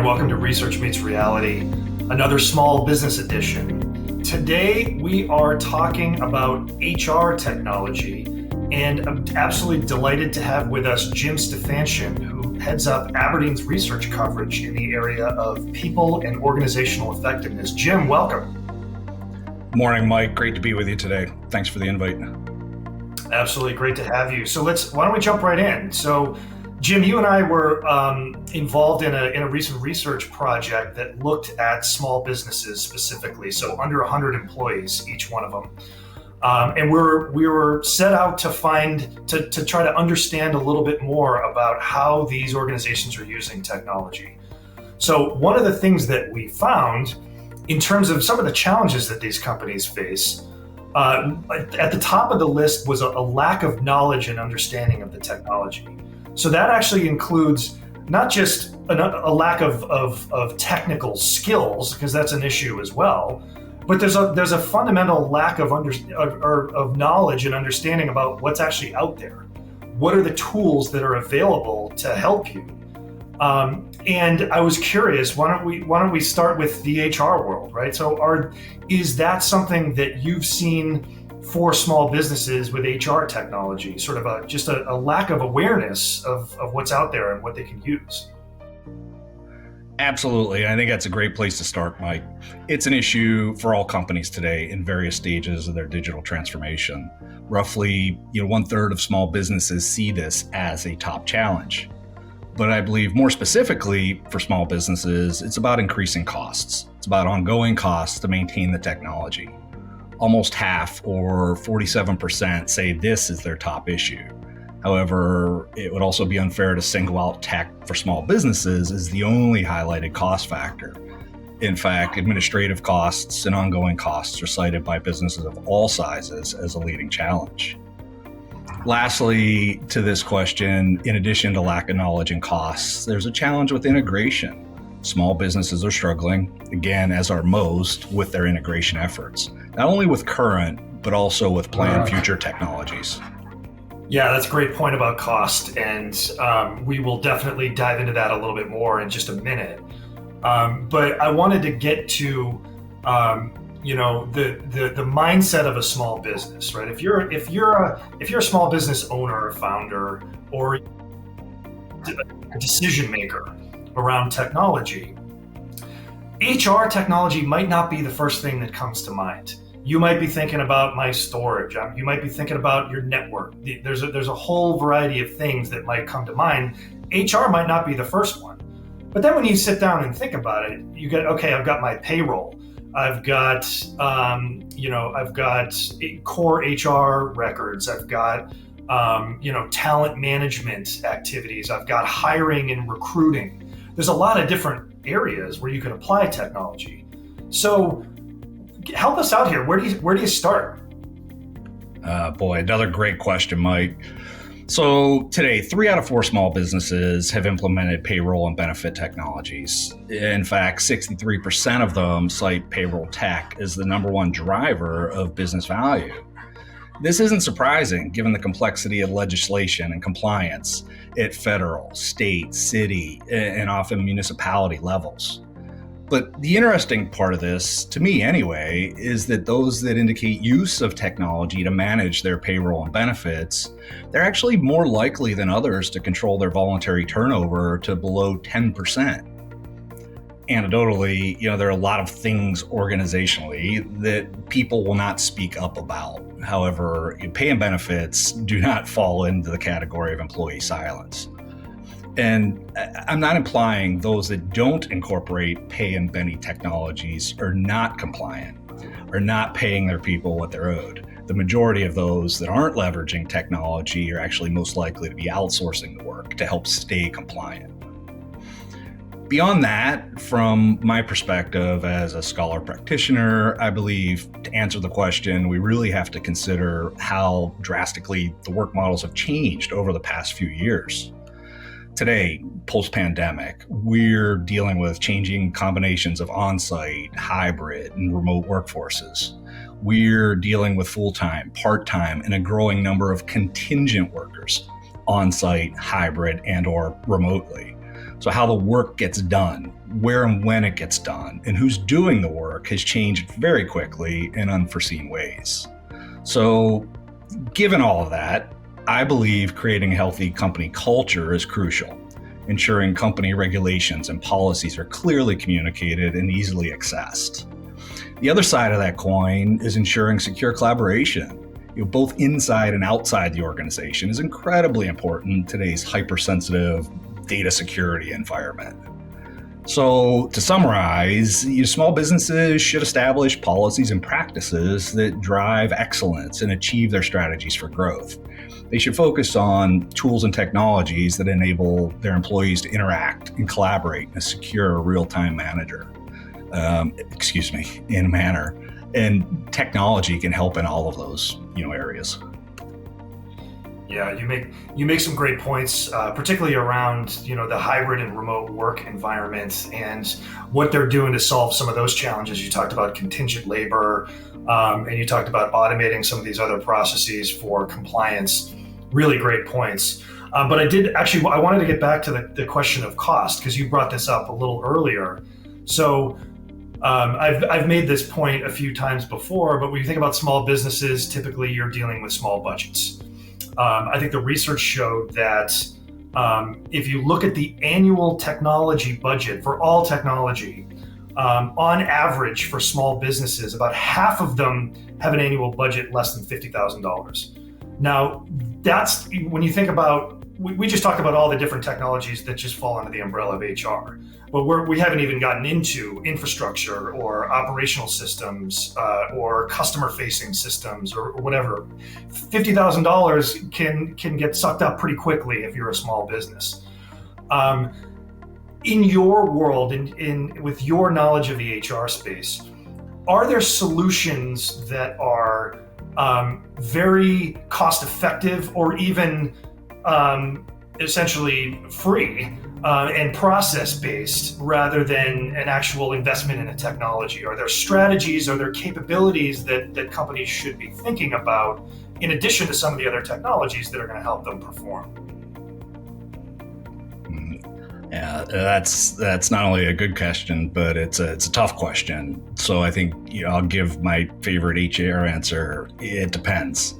there, welcome to Research Meets Reality, another small business edition. Today we are talking about HR technology, and I'm absolutely delighted to have with us Jim Stefanchin, who heads up Aberdeen's research coverage in the area of people and organizational effectiveness. Jim, welcome. Morning, Mike. Great to be with you today. Thanks for the invite. Absolutely great to have you. So why don't we jump right in? So Jim, you and I were involved in a recent research project that looked at small businesses specifically, so under 100 employees, each one of them. And we were set out to try to understand a little bit more about how these organizations are using technology. So one of the things that we found in terms of some of the challenges that these companies face, at the top of the list was a lack of knowledge and understanding of the technology. So that actually includes not just a lack of technical skills, because that's an issue as well, but there's a fundamental lack of knowledge and understanding about what's actually out there. What are the tools that are available to help you? And I was curious, why don't we start with the HR world, right? So is that something that you've seen for small businesses with HR technology, sort of just a lack of awareness of what's out there and what they can use? Absolutely. I think that's a great place to start, Mike. It's an issue for all companies today in various stages of their digital transformation. Roughly, 1/3 of small businesses see this as a top challenge. But I believe more specifically for small businesses, it's about increasing costs. It's about ongoing costs to maintain the technology. Almost half, or 47%, say this is their top issue. However, it would also be unfair to single out tech for small businesses as the only highlighted cost factor. In fact, administrative costs and ongoing costs are cited by businesses of all sizes as a leading challenge. Lastly, to this question, in addition to lack of knowledge and costs, there's a challenge with integration. Small businesses are struggling, again, as are most, with their integration efforts, not only with current, but also with planned future technologies. Yeah, that's a great point about cost, and we will definitely dive into that a little bit more in just a minute. But I wanted to get to the mindset of a small business, right? If you're a small business owner or founder or a decision maker around technology, HR technology might not be the first thing that comes to mind. You might be thinking about my storage. You might be thinking about your network. There's a whole variety of things that might come to mind. HR might not be the first one. But then when you sit down and think about it, you get, okay, I've got my payroll. I've got core HR records. I've got, talent management activities. I've got hiring and recruiting. There's a lot of different areas where you can apply technology. So help us out here. Where do you start? Boy, another great question, Mike. So today, 3 out of 4 small businesses have implemented payroll and benefit technologies. In fact, 63% of them cite payroll tech as the number one driver of business value. This isn't surprising given the complexity of legislation and compliance at federal, state, city, and often municipality levels. But the interesting part of this, to me anyway, is that those that indicate use of technology to manage their payroll and benefits, they're actually more likely than others to control their voluntary turnover to below 10%. Anecdotally, there are a lot of things organizationally that people will not speak up about. However, pay and benefits do not fall into the category of employee silence. And I'm not implying those that don't incorporate pay and benny technologies are not compliant, are not paying their people what they're owed. The majority of those that aren't leveraging technology are actually most likely to be outsourcing the work to help stay compliant. Beyond that, from my perspective as a scholar practitioner, I believe to answer the question, we really have to consider how drastically the work models have changed over the past few years. Today, post-pandemic, we're dealing with changing combinations of on-site, hybrid, and remote workforces. We're dealing with full-time, part-time, and a growing number of contingent workers, on-site, hybrid, and/or remotely. So how the work gets done, where and when it gets done, and who's doing the work has changed very quickly in unforeseen ways. So given all of that, I believe creating a healthy company culture is crucial. Ensuring company regulations and policies are clearly communicated and easily accessed. The other side of that coin is ensuring secure collaboration. Both inside and outside the organization is incredibly important in today's hypersensitive data security environment. So to summarize, small businesses should establish policies and practices that drive excellence and achieve their strategies for growth. They should focus on tools and technologies that enable their employees to interact and collaborate in a secure, real-time manner. And technology can help in all of those, areas. Yeah, you make some great points, particularly around the hybrid and remote work environment and what they're doing to solve some of those challenges. You talked about contingent labor, and you talked about automating some of these other processes for compliance. Really great points. But I wanted to get back to the question of cost, because you brought this up a little earlier. So I've made this point a few times before, but when you think about small businesses, typically you're dealing with small budgets. I think the research showed that if you look at the annual technology budget for all technology, on average for small businesses, about half of them have an annual budget less than $50,000. Now, that's when you think about, we just talked about all the different technologies that just fall under the umbrella of HR, but we haven't even gotten into infrastructure or operational systems or customer-facing systems or whatever. $50,000 can get sucked up pretty quickly if you're a small business. In your world, with your knowledge of the HR space, are there solutions that are very cost-effective or even essentially free and process-based rather than an actual investment in a technology? Are there strategies, are there capabilities that companies should be thinking about in addition to some of the other technologies that are going to help them perform? Yeah, that's not only a good question, but it's a tough question. So I think I'll give my favorite HR answer. It depends.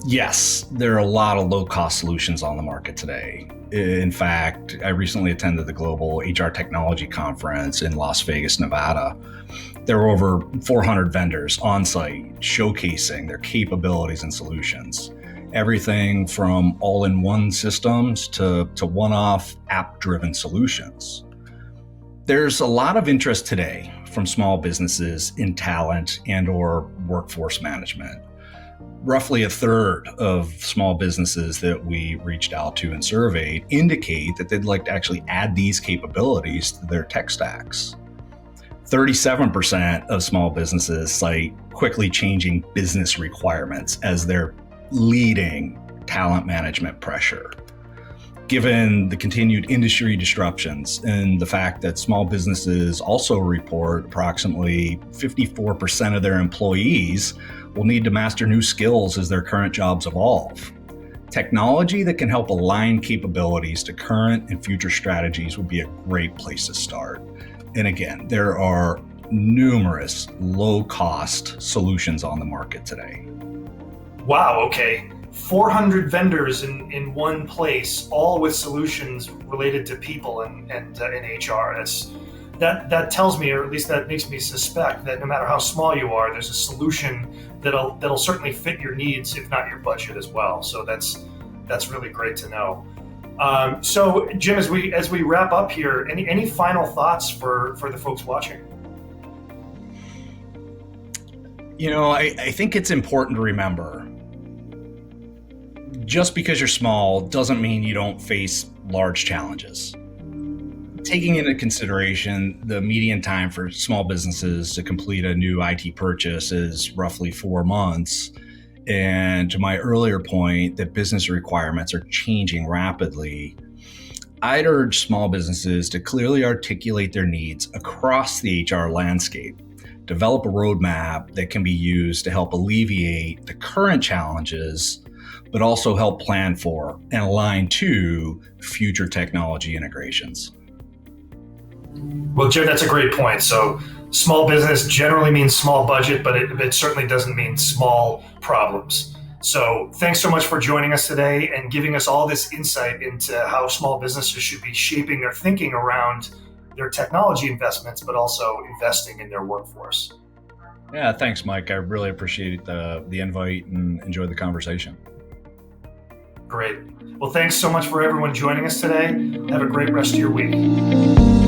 Yes, there are a lot of low-cost solutions on the market today. In fact, I recently attended the Global HR Technology Conference in Las Vegas, Nevada. There were over 400 vendors on site showcasing their capabilities and solutions. Everything from all-in-one systems to one-off app-driven solutions. There's a lot of interest today from small businesses in talent and/or workforce management. Roughly a third of small businesses that we reached out to and surveyed indicate that they'd like to actually add these capabilities to their tech stacks. 37% of small businesses cite quickly changing business requirements as their leading talent management pressure. Given the continued industry disruptions and the fact that small businesses also report approximately 54% of their employees will need to master new skills as their current jobs evolve. Technology that can help align capabilities to current and future strategies would be a great place to start. And again, there are numerous low-cost solutions on the market today. Wow, okay. 400 vendors in one place, all with solutions related to people and HR. That tells me, or at least that makes me suspect, that no matter how small you are, there's a solution that'll certainly fit your needs, if not your budget as well. So that's really great to know. So Jim, as we wrap up here, any final thoughts for the folks watching? I think it's important to remember, just because you're small doesn't mean you don't face large challenges. Taking into consideration the median time for small businesses to complete a new IT purchase is roughly 4 months. And to my earlier point that business requirements are changing rapidly, I'd urge small businesses to clearly articulate their needs across the HR landscape, develop a roadmap that can be used to help alleviate the current challenges, but also help plan for and align to future technology integrations. Well, Jim, that's a great point. So small business generally means small budget, but it certainly doesn't mean small problems. So thanks so much for joining us today and giving us all this insight into how small businesses should be shaping their thinking around their technology investments, but also investing in their workforce. Yeah, thanks, Mike. I really appreciate the invite and enjoyed the conversation. Great. Well, thanks so much for everyone joining us today. Have a great rest of your week.